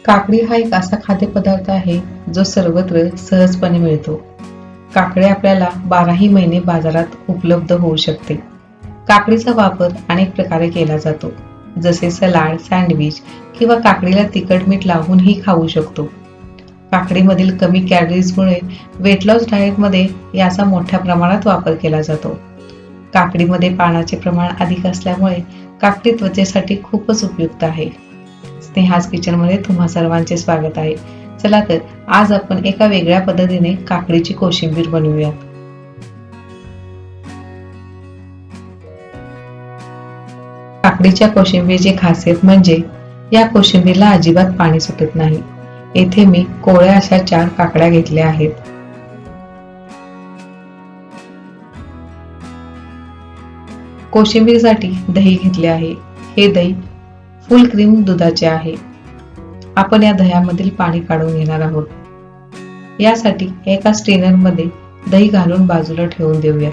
काकडी हा एक असा खाद्यपदार्थ आहे जो सर्वत्र सहजपणे मिळतो. काकडी आपल्याला 12ही महिने बाजारात उपलब्ध होऊ शकते. काकडीचा वापर अनेक प्रकारे केला जातो, जसे सलाड, सँडविच किंवा काकडीला तिखट मीठ लावूनही खाऊ शकतो. काकडीमधील कमी कॅलरीजमुळे वेट लॉस डाएटमध्ये याचा मोठ्या प्रमाणात वापर केला जातो. काकडीमध्ये पाण्याचे प्रमाण अधिक असल्यामुळे काकडी त्वचेसाठी खूपच उपयुक्त आहे. स्नेहाज किचनमध्ये तुम्हा सर्वांचे स्वागत आहे. चला तर आज आपण एका वेगळ्या पद्धतीने काकडीची कोशिंबीर बनवूयात. काकडीच्या कोशिंबीरची खासियत म्हणजे या कोशिंबीरला अजिबात पाणी सुटत नाही. येथे मी कोवळ्या अशा 4 काकड्या घेतल्या आहेत. कोशिंबीरसाठी दही घेतले आहे. हे दही फुल क्रीम दुधाचे आहे. आपण या दह्यामधील पाणी काढून घेणार आहोत. यासाठी एका स्ट्रेनरमध्ये दही घालून बाजूला ठेवून देऊया.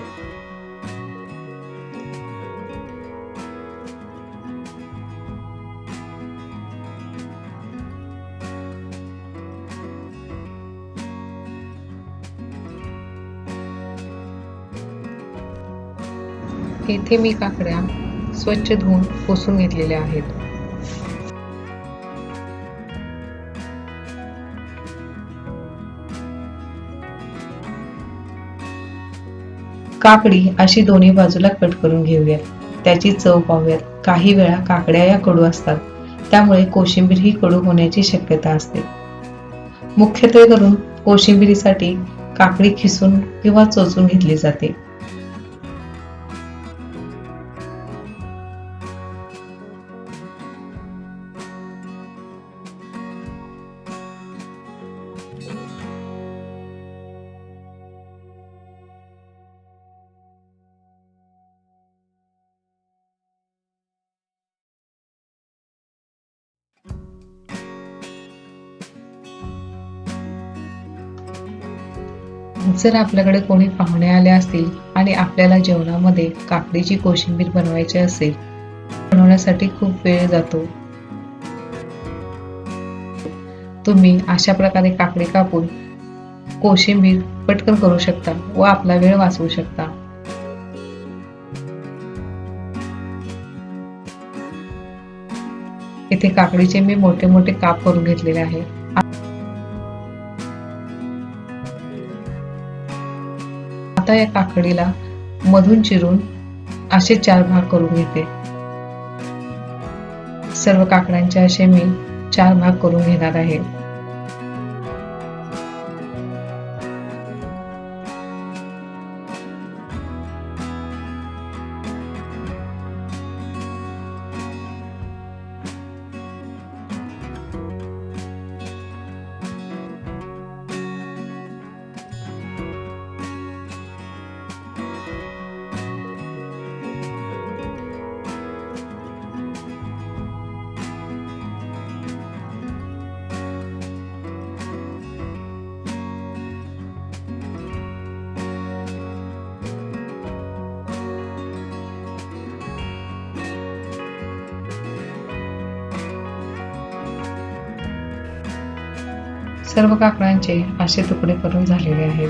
येथे मी काकड्या स्वच्छ धुवून पुसून घेतलेल्या आहेत. काकडी अशी दोन्ही बाजूला कट करून घेऊया. त्याची चव पाहूयात. काही वेळा काकड्या या कडू असतात, त्यामुळे कोशिंबीर ही कडू होण्याची शक्यता असते. मुख्यत्वे करून कोशिंबिरीसाठी काकडी खिसून किंवा चोचून घेतली जाते. जर आपल्याकडे कोणी पाहुणे आले असतील आणि आपल्याला जेवणामध्ये काकडीची कोशिंबीर बनवायची असेल, बनवण्यासाठी खूप वेळ जातो. तुम्ही अशा प्रकारे काकडी कापून कोशिंबीर पटकन करू शकता व आपला वेळ वाचवू शकता. इथे काकडीचे मी मोठे मोठे काप करून घेतलेले आहे. आता या काकडीला मधून चिरून असे 4 भाग करून घेते. सर्व काकड्यांचे असे मी 4 भाग करून घेणार आहे. सर्व काकड्यांचे असे तुकडे करून झालेले आहेत.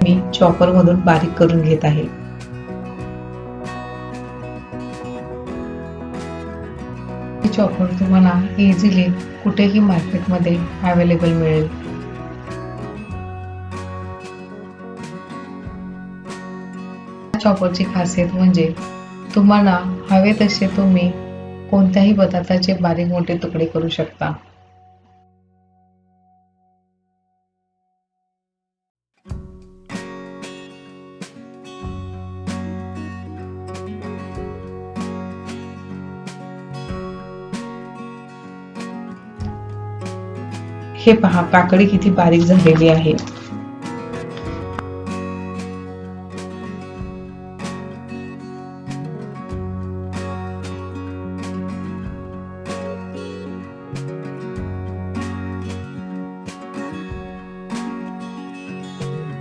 मी चॉपर मधून बारीक करून घेत आहे. चॉपर तुम्हाला इझिली कुठेही मार्केटमध्ये अवेलेबल मिळेल. चॉपरची खासियत म्हणजे तुम्हाला हवे तसे तुम्ही कोणत्याही पदार्थाचे बारीक मोठे तुकडे करू शकता. हे पहा, काकडी किती बारीक झालेली आहे.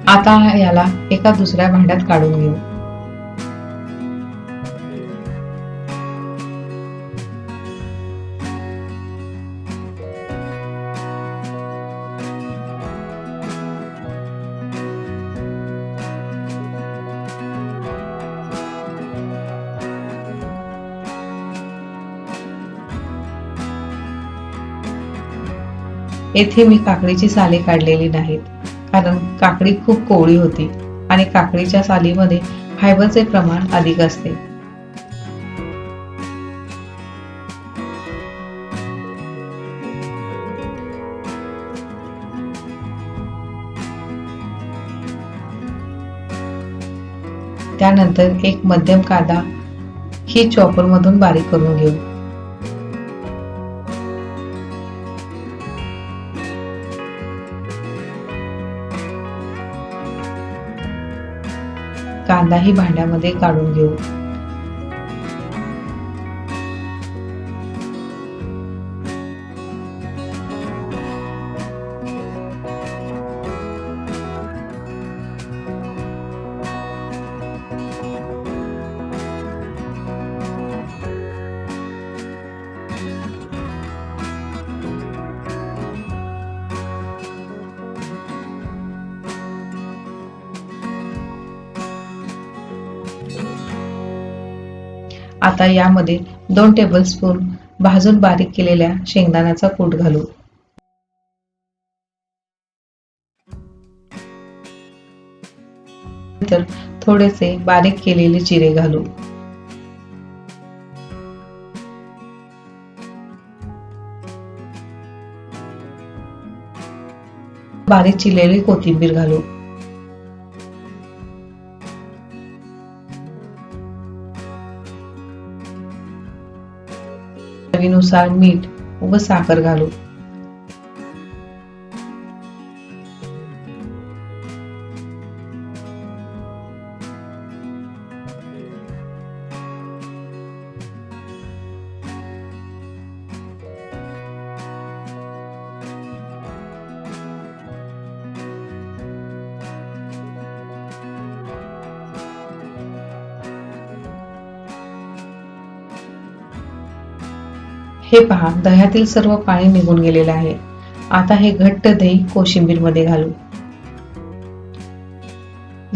आता याला एका दुसऱ्या भांड्यात काढून घेऊ. येथे मी काकडीची साले काढलेली नाहीत, कारण काकडी खूप कोवळी होती आणि काकडीच्या सालीमध्ये फायबरचे प्रमाण अधिक असते. त्यानंतर एक मध्यम कांदा ही चॉपर मधून बारीक करून घेऊ. कांदा ही भांड्यामध्ये काढून घेऊ. आता यामध्ये 2 टेबलस्पून भाजून बारीक केलेल्या शेंगदाण्याचा कूट घालू. नंतर थोडेसे बारीक केलेले जिरे घालू. बारीक चिरलेली कोथिंबीर घालू. चवीनुसार मीठ व साखर घालू. हे पहा, दह्यातील सर्व पाणी निघून गेलेले आहे. आता हे घट्ट दही कोशिंबीर मध्ये घालू.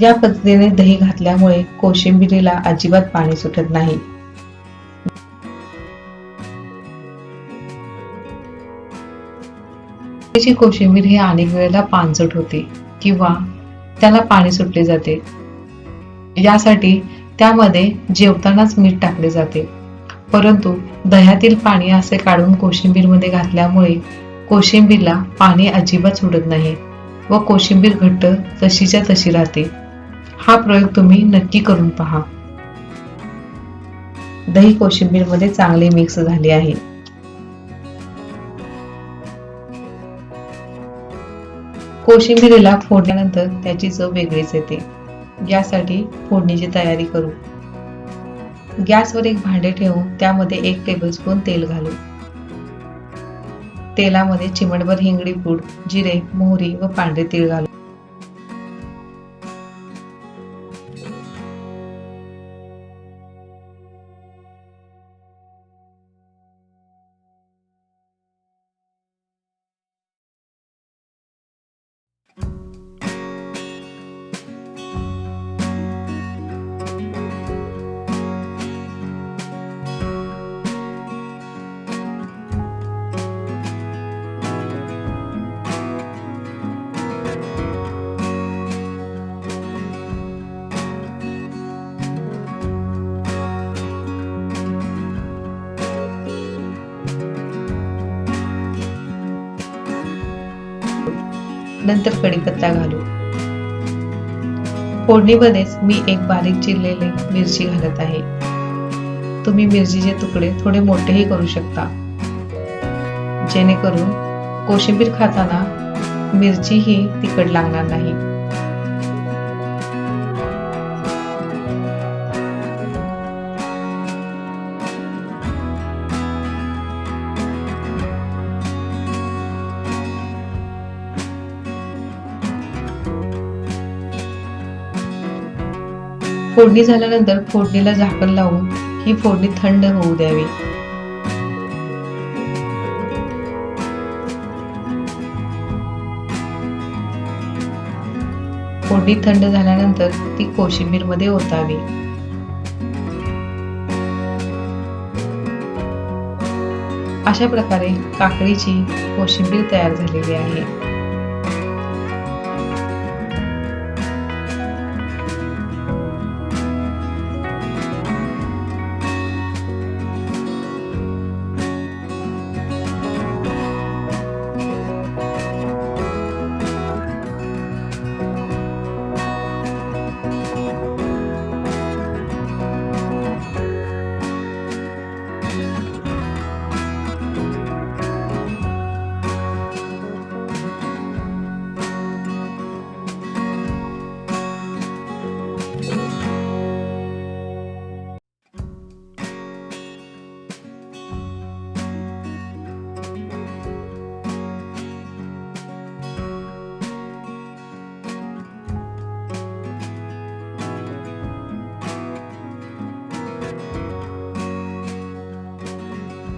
या पद्धतीने दही घातल्यामुळे कोशिंबिरीला अजिबात पाणी सुटत नाही. काकडीची कोशिंबीर ही अनेक वेळेला पानसट होते किंवा त्याला पाणी सुटले जाते. यासाठी त्यामध्ये जेवतानाच मीठ टाकले जाते. परंतु दह्यातील पाणी असे काढून कोशिंबीर मध्ये घातल्यामुळे कोशिंबीरला पाणी अजिबात सुटत नाही व कोशिंबीर घट्ट तशीच्या तशी राहते. हा प्रयोग तुम्ही नक्की करून पहा. दही कोशिंबीर मध्ये चांगले मिक्स झाले आहे. कोशिंबीरीला फोडल्यानंतर त्याची चव वेगळीच येते. यासाठी फोडणीची तयारी करू. गॅसवर एक भांडे ठेवून त्यामध्ये 1 टेबलस्पून तेल घालू. तेलामध्ये चिमटभर हिंगडी पूड, जिरे, मोहरी व पांढरे तीळ घालू. नंतर कढीपत्ता घालू. फोडणीमध्येच मी एक बारीक चिरलेली मिरची घालत आहे. तुम्ही मिरचीचे तुकडे थोडे मोठेही करू शकता, जेणेकरून कोशिंबीर खाताना मिरची ही तिखट लागणार नाही. फोडणी झाल्यानंतर फोडणीला झाकण लावून ही फोडणी थंड होऊ द्यावी. फोडणी थंड झाल्यानंतर ती कोशिंबीर मध्ये ओतावी. अशा प्रकारे काकडीची कोशिंबीर तयार झालेली आहे.